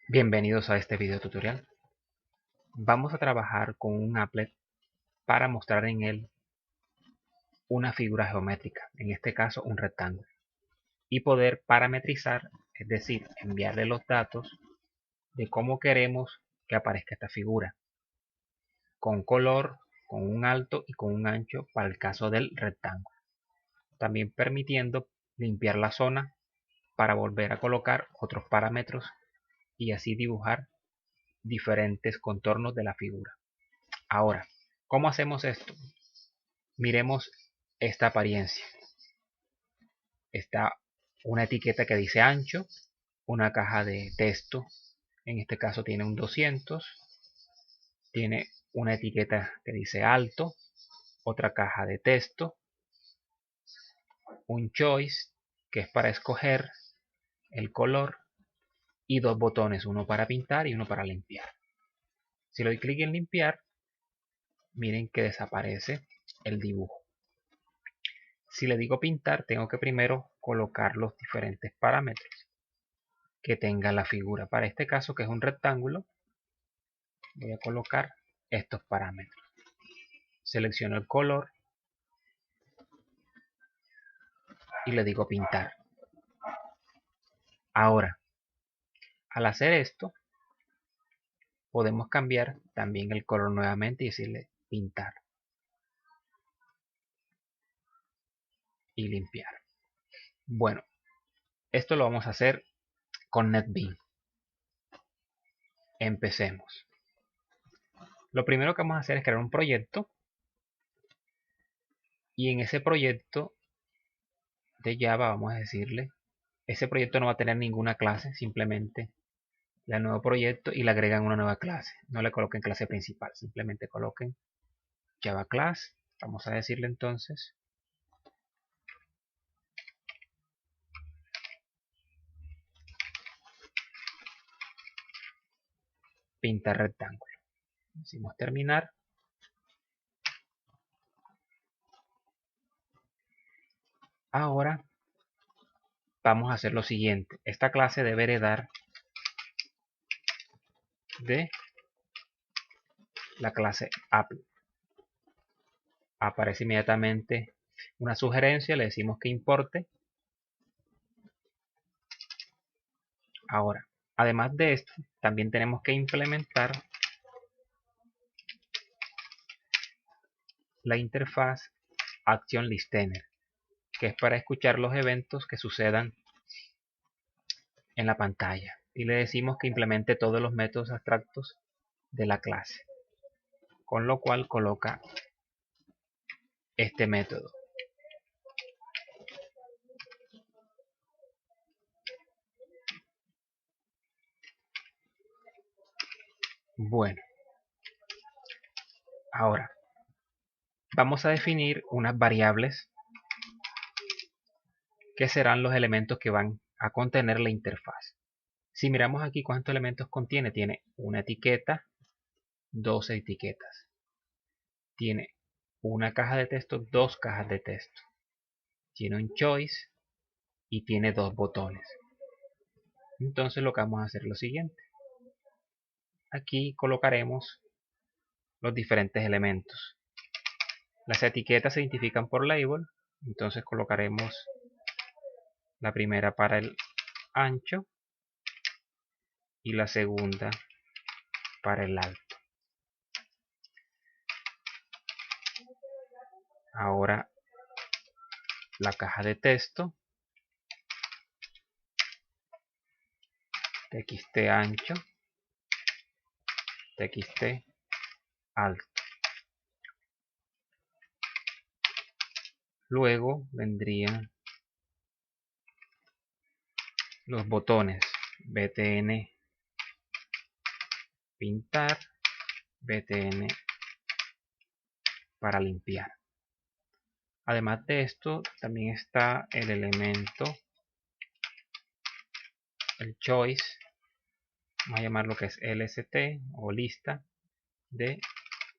Bienvenidos a este video tutorial. Vamos a trabajar con un applet para mostrar en él una figura geométrica, en este caso un rectángulo, y poder parametrizar, es decir, enviarle los datos de cómo queremos que aparezca esta figura, con color, con un alto y con un ancho para el caso del rectángulo. También permitiendo limpiar la zona para volver a colocar otros parámetros y así dibujar diferentes contornos de la figura. Ahora, ¿cómo hacemos esto? Miremos esta apariencia. Está una etiqueta que dice ancho, una caja de texto, en este caso tiene un 200, tiene una etiqueta que dice alto, otra caja de texto, un choice que es para escoger el color y dos botones, uno para pintar y uno para limpiar. Si le doy clic en limpiar, miren que desaparece el dibujo. Si le digo pintar, tengo que primero colocar los diferentes parámetros que tenga la figura. Para este caso, que es un rectángulo, voy a colocar estos parámetros. Selecciono el color y le digo pintar. Ahora, al hacer esto, podemos cambiar también el color nuevamente y decirle pintar y limpiar. Bueno, esto lo vamos a hacer con NetBeans. Empecemos. Lo primero que vamos a hacer es crear un proyecto y en ese proyecto de Java vamos a decirle, ese proyecto no va a tener ninguna clase, simplemente le dan nuevo proyecto y le agregan una nueva clase. No le coloquen clase principal, simplemente coloquen Java Class. Vamos a decirle entonces pintar rectángulo. Decimos terminar. Ahora vamos a hacer lo siguiente. Esta clase debe heredar de la clase applet. Aparece inmediatamente una sugerencia, le decimos que importe. Ahora, además de esto, también tenemos que implementar la interfaz Action Listener, que es para escuchar los eventos que sucedan en la pantalla. Y le decimos que implemente todos los métodos abstractos de la clase, con lo cual coloca este método. Bueno, ahora vamos a definir unas variables que serán los elementos que van a contener la interfaz. Si miramos aquí cuántos elementos contiene, tiene una etiqueta, dos etiquetas. Tiene una caja de texto, dos cajas de texto. Tiene un choice y tiene dos botones. Entonces lo que vamos a hacer es lo siguiente. Aquí colocaremos los diferentes elementos. Las etiquetas se identifican por label, entonces colocaremos la primera para el ancho y la segunda para el alto. Ahora la caja de texto, txt ancho, txt alto. Luego vendrían los botones btn pintar, btn para limpiar. Además de esto, también está el elemento, el choice, vamos a llamarlo que es lst o lista de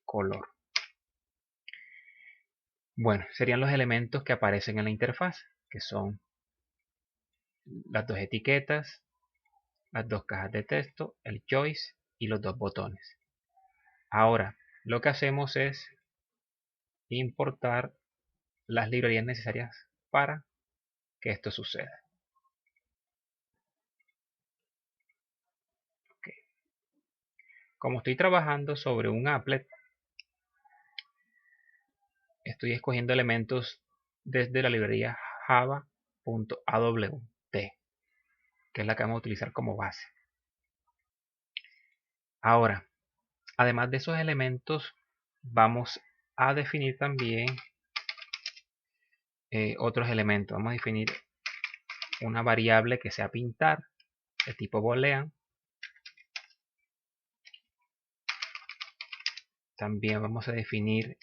color. Bueno, serían los elementos que aparecen en la interfaz, que son las dos etiquetas, las dos cajas de texto, el choice y los dos botones. Ahora, lo que hacemos es importar las librerías necesarias para que esto suceda. Okay. Como estoy trabajando sobre un applet, estoy escogiendo elementos desde la librería java.awt, que es la que vamos a utilizar como base. Ahora, además de esos elementos, vamos a definir también otros elementos. Vamos a definir una variable que sea pintar, de tipo boolean. También vamos a definir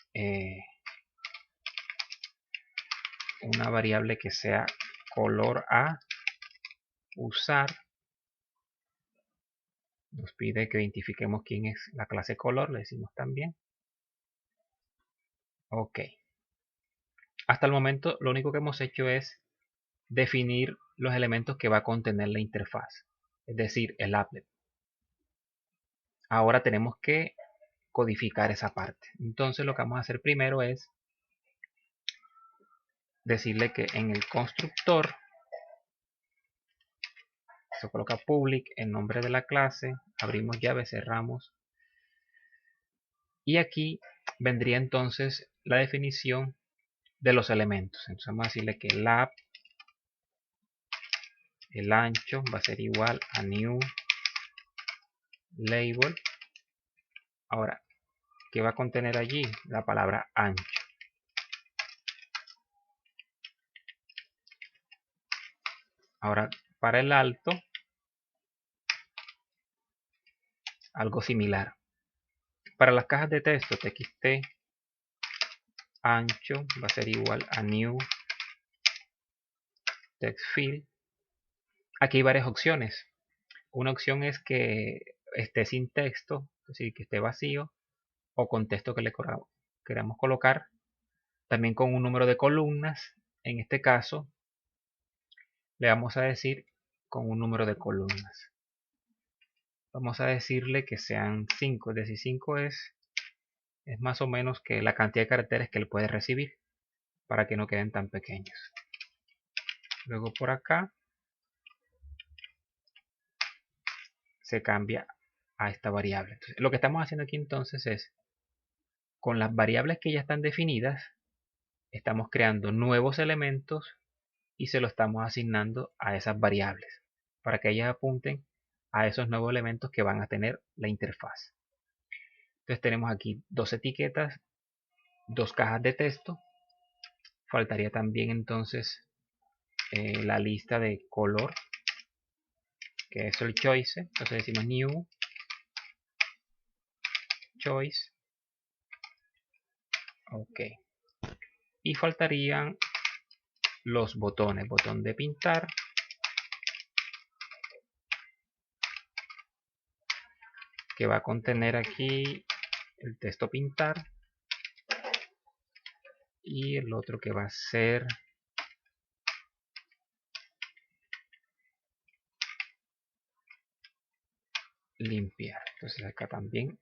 una variable que sea color a usar. Nos pide que identifiquemos quién es la clase color, le decimos también. Ok. Hasta el momento lo único que hemos hecho es definir los elementos que va a contener la interfaz, es decir, el applet. Ahora tenemos que codificar esa parte. Entonces lo que vamos a hacer primero es decirle que en el constructor se coloca public, el nombre de la clase, abrimos llave, cerramos, y aquí vendría entonces la definición de los elementos. Entonces vamos a decirle que el ancho va a ser igual a new label. Ahora, ¿qué va a contener allí? La palabra ancho. Ahora, para el alto, algo similar. Para las cajas de texto, txt ancho va a ser igual a new text field. Aquí hay varias opciones. Una opción es que esté sin texto, es decir, que esté vacío, o con texto que le queramos colocar. También con un número de columnas. En este caso, le vamos a decir con un número de columnas. Vamos a decirle que sean 5, es decir, 5 es más o menos que la cantidad de caracteres que él puede recibir, para que no queden tan pequeños. Luego por acá se cambia a esta variable. Entonces, lo que estamos haciendo aquí entonces es, con las variables que ya están definidas, estamos creando nuevos elementos y se lo estamos asignando a esas variables, para que ellas apunten a esos nuevos elementos que van a tener la interfaz. Entonces tenemos aquí dos etiquetas, dos cajas de texto. Faltaría también entonces la lista de color, que es el choice. Entonces decimos new choice. Ok. Y faltarían los botones. Botón de pintar. Que va a contener aquí el texto pintar. Y el otro que va a ser limpiar. Entonces acá también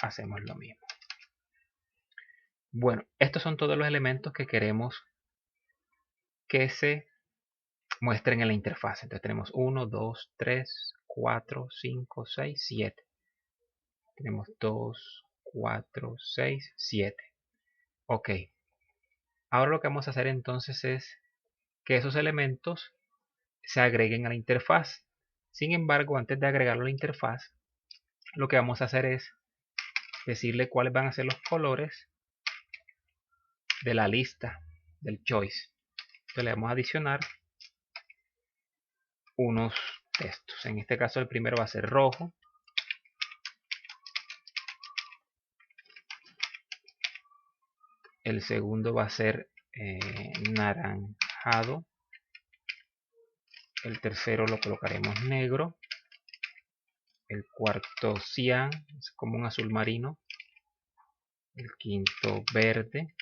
hacemos lo mismo. Bueno, estos son todos los elementos que queremos que se muestren en la interfaz. Entonces tenemos 1, 2, 3, 4, 5, 6, 7. Tenemos 2, 4, 6, 7. Ok. Ahora lo que vamos a hacer entonces es que esos elementos se agreguen a la interfaz. Sin embargo, antes de agregarlo a la interfaz, lo que vamos a hacer es decirle cuáles van a ser los colores de la lista del choice. Entonces le vamos a adicionar unos textos. En este caso el primero va a ser rojo. El segundo va a ser naranjado. El tercero lo colocaremos negro. El cuarto cian, es como un azul marino. El quinto verde.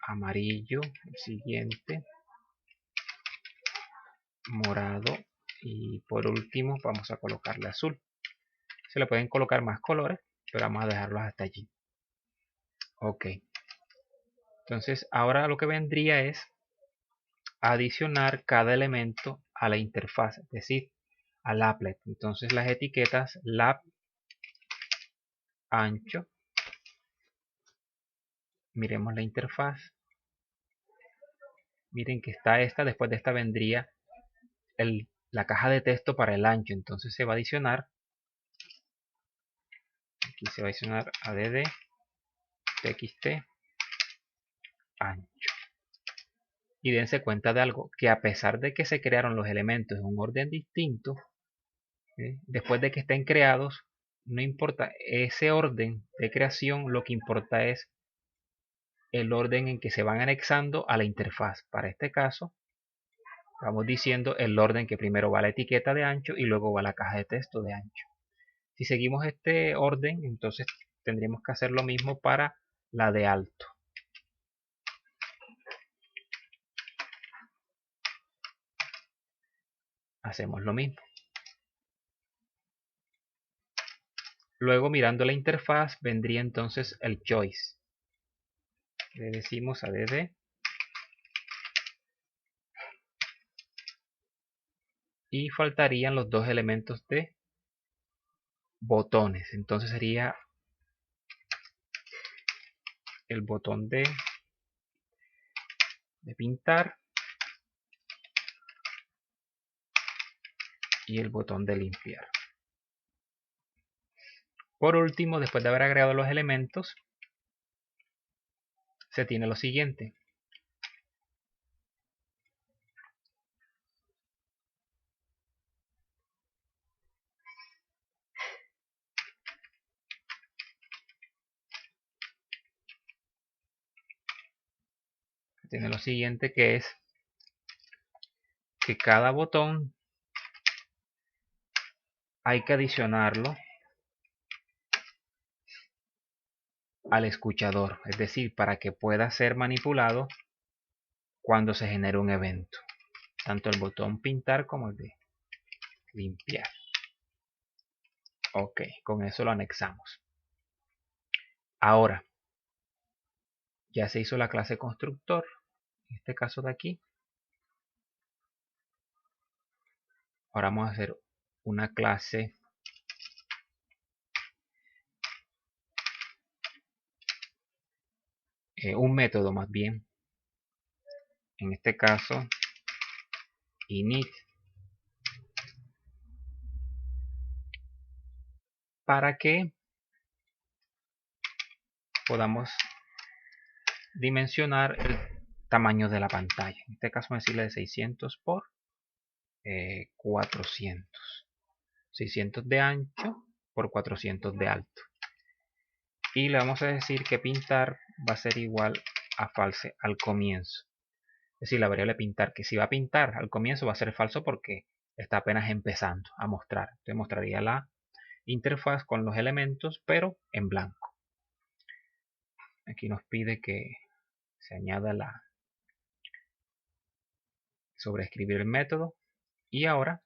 Amarillo, el siguiente. morado y por último vamos a colocarle azul. Se le pueden colocar más colores, pero vamos a dejarlos hasta allí. Ok. Entonces ahora lo que vendría es adicionar cada elemento a la interfaz, es decir, al applet. Entonces las etiquetas lab ancho. Miremos la interfaz. Miren que está esta, después de esta vendría la caja de texto para el ancho. Entonces se va a adicionar, aquí se va a adicionar add txt ancho. Y dense cuenta de algo, que a pesar de que se crearon los elementos en un orden distinto, después de que estén creados, no importa ese orden de creación, lo que importa es el orden en que se van anexando a la interfaz. Para este caso, vamos diciendo el orden que primero va la etiqueta de ancho y luego va la caja de texto de ancho. Si seguimos este orden, entonces tendríamos que hacer lo mismo para la de alto. Hacemos lo mismo. Luego, mirando la interfaz, vendría entonces el choice. Le decimos add y faltarían los dos elementos de botones. Entonces sería el botón de pintar y el botón de limpiar. Por último, después de haber agregado los elementos, se tiene lo siguiente. Tiene lo siguiente, que es que cada botón hay que adicionarlo al escuchador, es decir, para que pueda ser manipulado cuando se genere un evento, tanto el botón pintar como el de limpiar. Ok, con eso lo anexamos. Ahora ya se hizo la clase constructor, en este caso de aquí. Ahora vamos a hacer una clase un método más bien, en este caso init, para que podamos dimensionar el tamaño de la pantalla. En este caso vamos a decirle de 600 por 400, 600 de ancho por 400 de alto, y le vamos a decir que pintar va a ser igual a false al comienzo. Es decir, la variable pintar, que si va a pintar al comienzo va a ser falso porque está apenas empezando a mostrar. Entonces mostraría la interfaz con los elementos, pero en blanco. Aquí nos pide que se añada la sobreescribir el método. Y ahora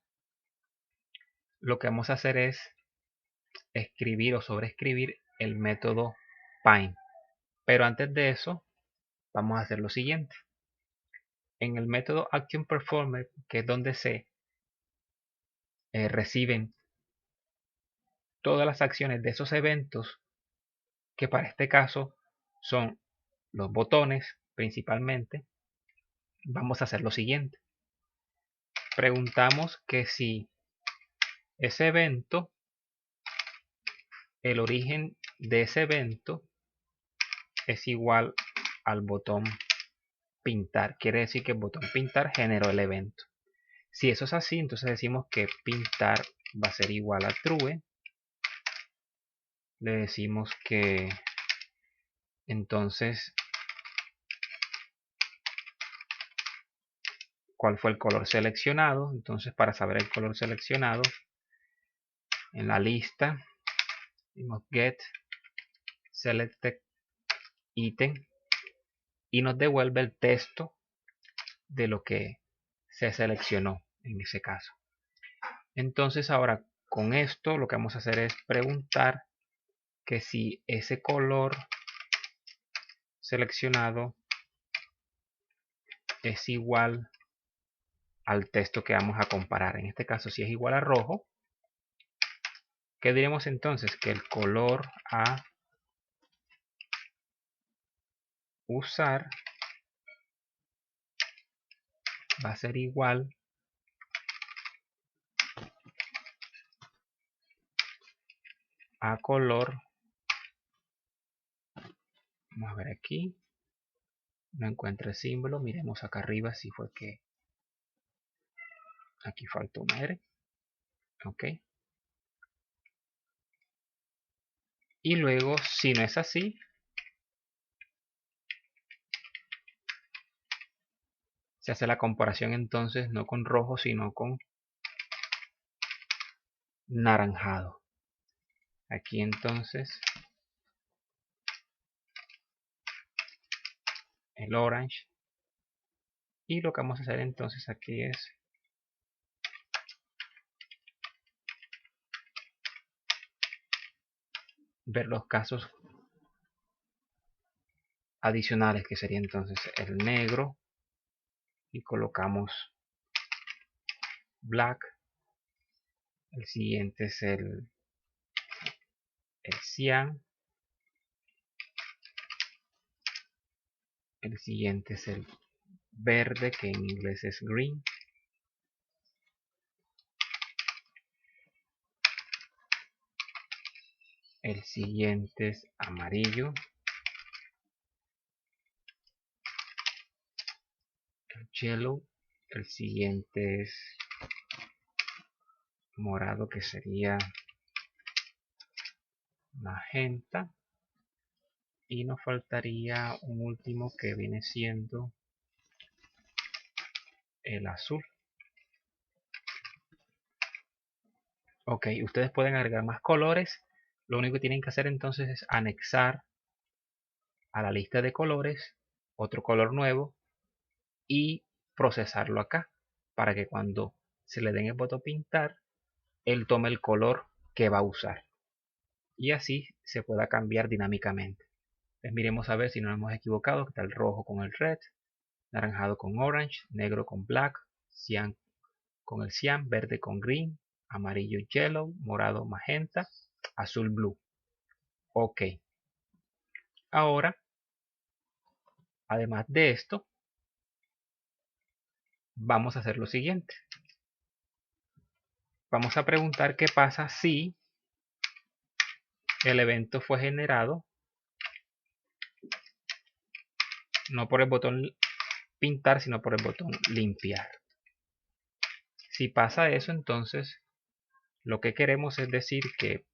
lo que vamos a hacer es escribir o sobreescribir el método Pine. Pero antes de eso, vamos a hacer lo siguiente. En el método ActionPerformer, que es donde se reciben todas las acciones de esos eventos, que para este caso son los botones principalmente, vamos a hacer lo siguiente. Preguntamos que si ese evento, el origen de ese evento es igual al botón pintar. Quiere decir que el botón pintar generó el evento. Si eso es así, entonces decimos que pintar va a ser igual a true. Le decimos que entonces cuál fue el color seleccionado. Entonces, para saber el color seleccionado, en la lista decimos get selected item y nos devuelve el texto de lo que se seleccionó. en ese caso. Entonces ahora con esto lo que vamos a hacer es preguntar que si ese color seleccionado es igual al texto que vamos a comparar. En este caso, si es igual a rojo, ¿qué diremos entonces? Que el color a usar va a ser igual a color. Vamos a ver aquí. No encuentro el símbolo. Miremos acá arriba si fue que aquí faltó una R. Ok. Y luego, si no es así, se hace la comparación entonces no con rojo, sino con naranjado. Aquí entonces el orange. Y lo que vamos a hacer entonces aquí es ver los casos adicionales, que sería entonces el negro, y colocamos black. El siguiente es el cian. El siguiente es el verde, que en inglés es green. El siguiente es amarillo. El yellow. El siguiente es morado, que sería magenta. Y nos faltaría un último que viene siendo el azul. Ok, ustedes pueden agregar más colores. Lo único que tienen que hacer entonces es anexar a la lista de colores otro color nuevo y procesarlo acá para que cuando se le den el botón pintar, él tome el color que va a usar y así se pueda cambiar dinámicamente. Entonces miremos a ver si no nos hemos equivocado. Está el rojo con el red, naranjado con orange, negro con black, cian con el cian, verde con green, amarillo yellow, morado magenta, azul blue. Ok. Ahora, además de esto, vamos a hacer lo siguiente. Vamos a preguntar qué pasa si el evento fue generado no por el botón pintar, sino por el botón limpiar. Si pasa eso, entonces lo que queremos es decir que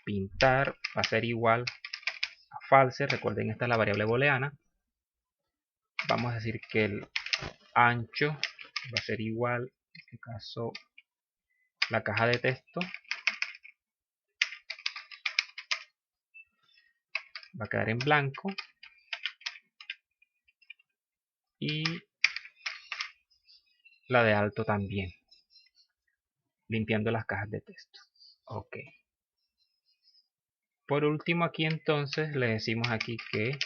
pintar va a ser igual a false. Recuerden, esta es la variable booleana. Vamos a decir que el ancho va a ser igual, en este caso, la caja de texto va a quedar en blanco y la de alto también, limpiando las cajas de texto. Ok. Por último, aquí entonces le decimos aquí que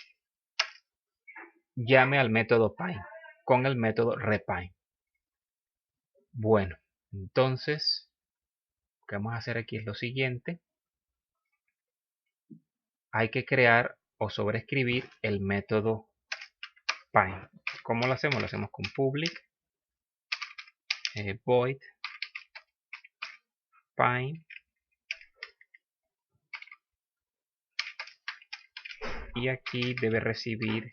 llame al método Pine con el método repine. Bueno, entonces lo que vamos a hacer aquí es lo siguiente. Hay que crear o sobreescribir el método Pine. ¿Cómo lo hacemos? Lo hacemos con public void Pine y aquí debe recibir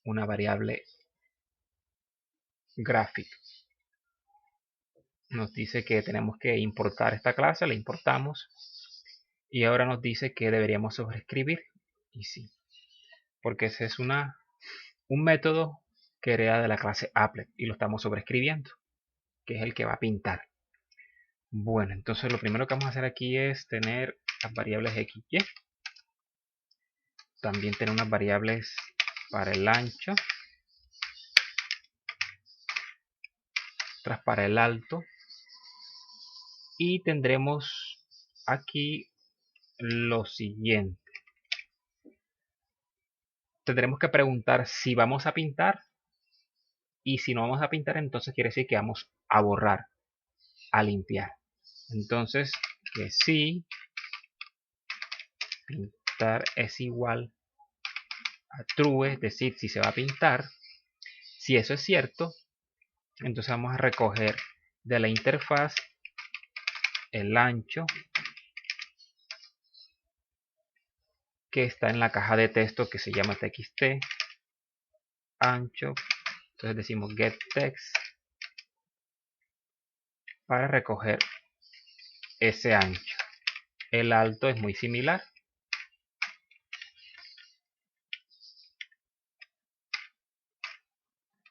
una variable graphic. Nos dice que tenemos que importar esta clase, la importamos y ahora nos dice que deberíamos sobreescribir, y sí, porque ese es un método que hereda de la clase applet y lo estamos sobreescribiendo, que es el que va a pintar. Bueno, entonces lo primero que vamos a hacer aquí es tener las variables x y, también tener unas variables para el ancho, otras para el alto, y tendremos aquí lo siguiente. Tendremos que preguntar si vamos a pintar, y si no vamos a pintar, entonces quiere decir que vamos a borrar, a limpiar. Entonces, que si pintar es igual a true, es decir, si se va a pintar, si eso es cierto, entonces vamos a recoger de la interfaz el ancho que está en la caja de texto que se llama txt ancho. Entonces decimos getText para recoger ese ancho. El alto es muy similar.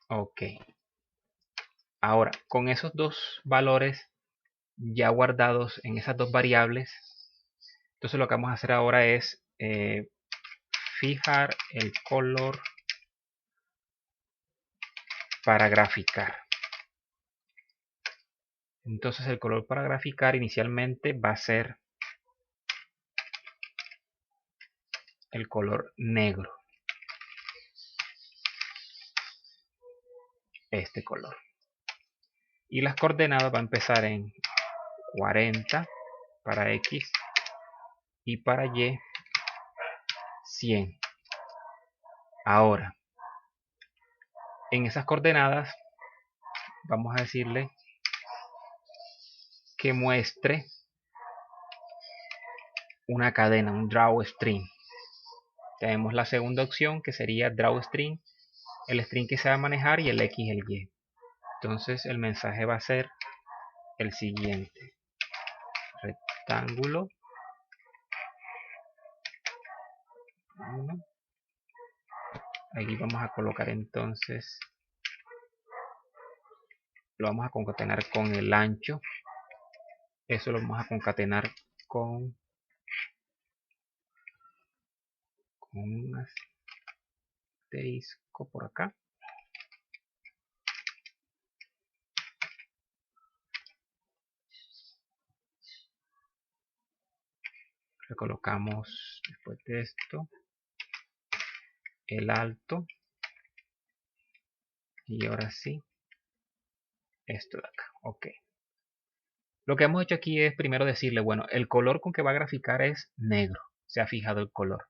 Ok. Ahora, con esos dos valores ya guardados en esas dos variables, entonces lo que vamos a hacer ahora es fijar el color para graficar. Entonces el color para graficar inicialmente va a ser el color negro. Este color. Y las coordenadas va a empezar en 40 para X y para Y 100. Ahora, en esas coordenadas vamos a decirle que muestre una cadena, un drawString. Tenemos la segunda opción que sería drawString, el string que se va a manejar, y el X el Y. Entonces el mensaje va a ser el siguiente: rectángulo 1. Aquí vamos a colocar entonces, lo vamos a concatenar con el ancho. Eso lo vamos a concatenar con un asterisco por acá. Recolocamos después de esto el alto, y ahora sí esto de acá. Ok. Lo que hemos hecho aquí es primero decirle, bueno, el color con que va a graficar es negro. Se ha fijado el color.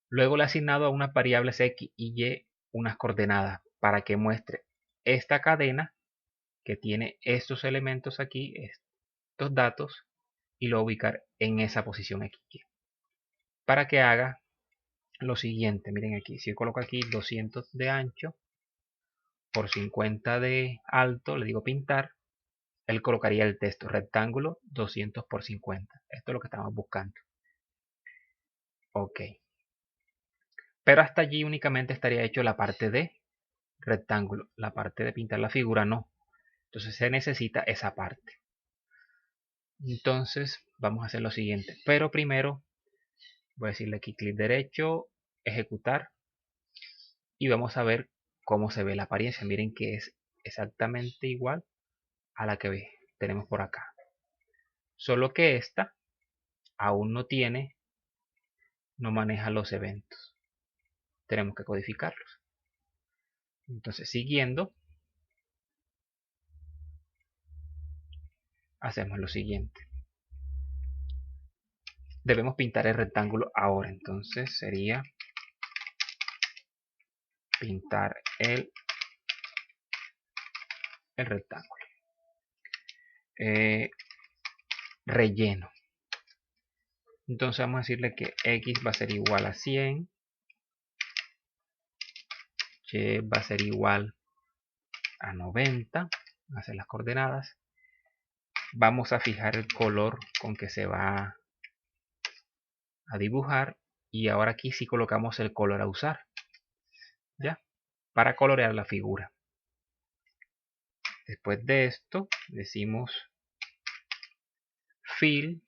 Luego le he asignado a unas variables X y Y unas coordenadas para que muestre esta cadena que tiene estos elementos aquí, estos datos, y lo va a ubicar en esa posición XY. Para que haga lo siguiente, miren aquí, si yo coloco aquí 200 de ancho por 50 de alto, le digo pintar, él colocaría el texto rectángulo 200 por 50. Esto es lo que estamos buscando. Ok. Pero hasta allí únicamente estaría hecho la parte de rectángulo. La parte de pintar la figura no. Entonces se necesita esa parte. Entonces vamos a hacer lo siguiente. Pero primero voy a decirle aquí clic derecho, ejecutar. Y vamos a ver cómo se ve la apariencia. Miren que es exactamente igual a la que tenemos por acá. Solo que esta aún no maneja los eventos. Tenemos que codificarlos. Entonces, siguiendo, hacemos lo siguiente. Debemos pintar el rectángulo ahora. Entonces sería pintar el rectángulo. Relleno. Entonces vamos a decirle que X va a ser igual a 100. Y va a ser igual a 90. Vamos a hacer las coordenadas. Vamos a fijar el color con que se va a dibujar, y ahora aquí sí colocamos el color a usar, ya, para colorear la figura. Después de esto decimos fill,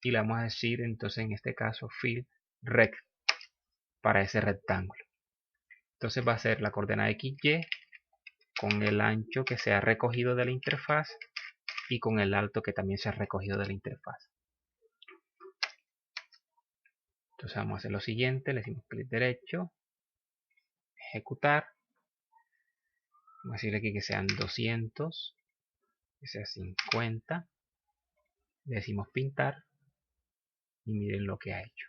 y le vamos a decir entonces en este caso fill rect para ese rectángulo. Entonces va a ser la coordenada XY con el ancho que se ha recogido de la interfaz y con el alto que también se ha recogido de la interfaz. Entonces vamos a hacer lo siguiente, le decimos clic derecho, ejecutar, vamos a decirle aquí que sean 200, que sea 50, le decimos pintar y miren lo que ha hecho.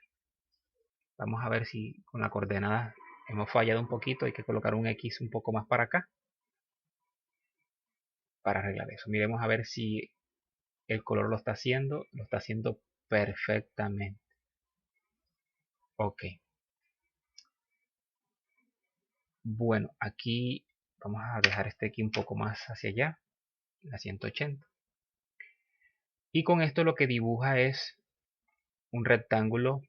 Vamos a ver si con la coordenada hemos fallado un poquito, hay que colocar un X un poco más para acá para arreglar eso. Miremos a ver si el color lo está haciendo perfectamente. Ok. Bueno, aquí vamos a dejar este aquí un poco más hacia allá, la 180. Y con esto lo que dibuja es un rectángulo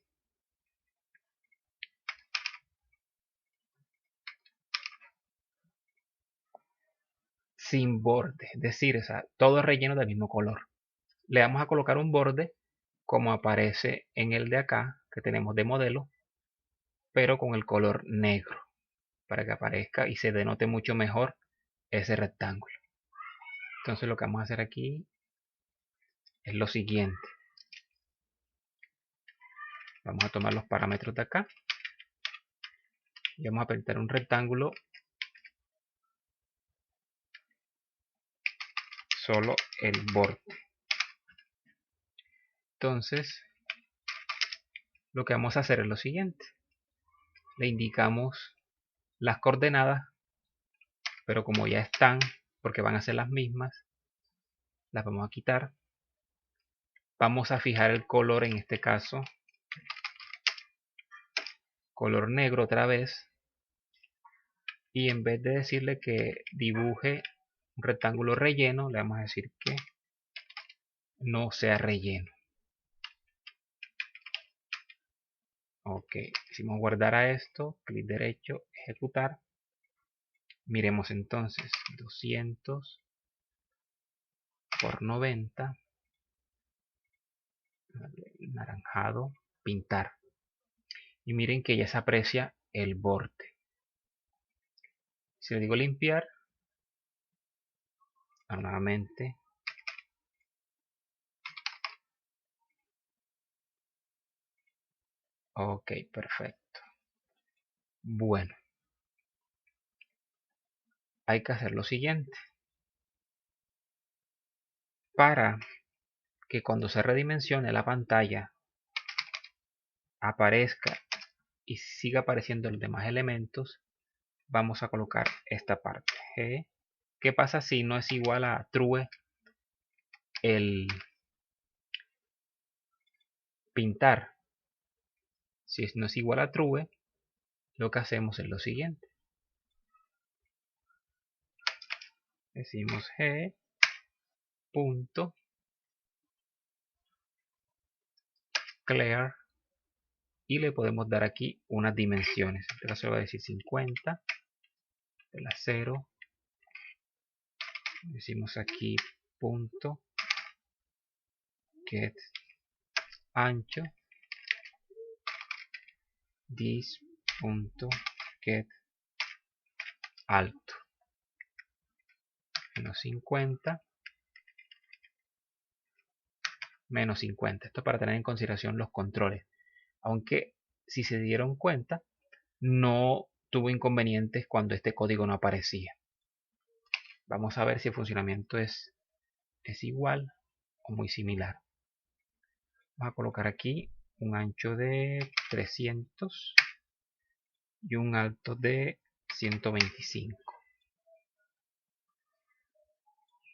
sin borde, es decir, todo es relleno del mismo color. Le vamos a colocar un borde como aparece en el de acá que tenemos de modelo, pero con el color negro, para que aparezca y se denote mucho mejor ese rectángulo. Entonces lo que vamos a hacer aquí es lo siguiente. Vamos a tomar los parámetros de acá y vamos a pintar un rectángulo solo el borde. Entonces lo que vamos a hacer es lo siguiente. Le indicamos las coordenadas, pero como ya están, porque van a ser las mismas, las vamos a quitar. Vamos a fijar el color, en este caso color negro otra vez, y en vez de decirle que dibuje un rectángulo relleno, le vamos a decir que no sea relleno. Ok, decimos guardar a esto, clic derecho, ejecutar. Miremos entonces 200 por 90, naranjado, pintar. Y miren que ya se aprecia el borde. Si le digo limpiar, nuevamente, ok, perfecto. Bueno, hay que hacer lo siguiente. Para que cuando se redimensione la pantalla aparezca y siga apareciendo los demás elementos, vamos a colocar esta parte G. ¿Qué pasa si no es igual a true el pintar? Si no es igual a true, lo que hacemos es lo siguiente. Decimos G punto clear y le podemos dar aquí unas dimensiones. En este caso va a decir 50 de la 0. Decimos aquí punto get ancho, this punto get alto, menos 50, menos 50. Esto para tener en consideración los controles. Aunque si se dieron cuenta, no tuvo inconvenientes cuando este código no aparecía. Vamos a ver si el funcionamiento es igual o muy similar. Vamos a colocar aquí un ancho de 300 y un alto de 125.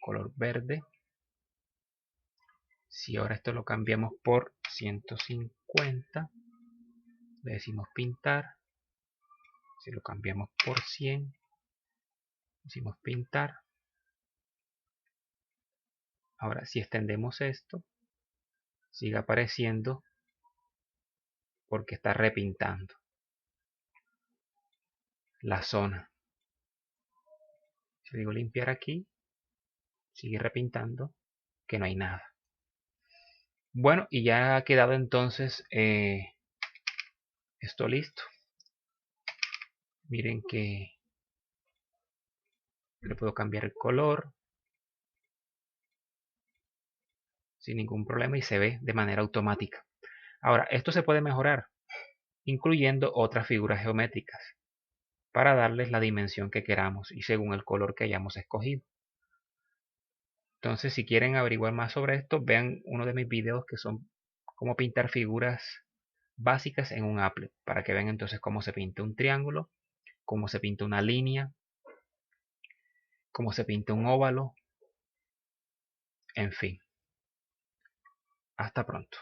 Color verde. Si ahora esto lo cambiamos por 150, le decimos pintar. Si lo cambiamos por 100, decimos pintar. Ahora si extendemos esto, sigue apareciendo porque está repintando la zona. Si digo limpiar aquí, sigue repintando que no hay nada. Bueno, y ya ha quedado entonces esto listo. Miren que le puedo cambiar el color sin ningún problema y se ve de manera automática. Ahora, esto se puede mejorar incluyendo otras figuras geométricas para darles la dimensión que queramos y según el color que hayamos escogido. Entonces, si quieren averiguar más sobre esto, vean uno de mis videos que son cómo pintar figuras básicas en un applet, para que vean entonces cómo se pinta un triángulo, cómo se pinta una línea, cómo se pinta un óvalo, en fin. Hasta pronto.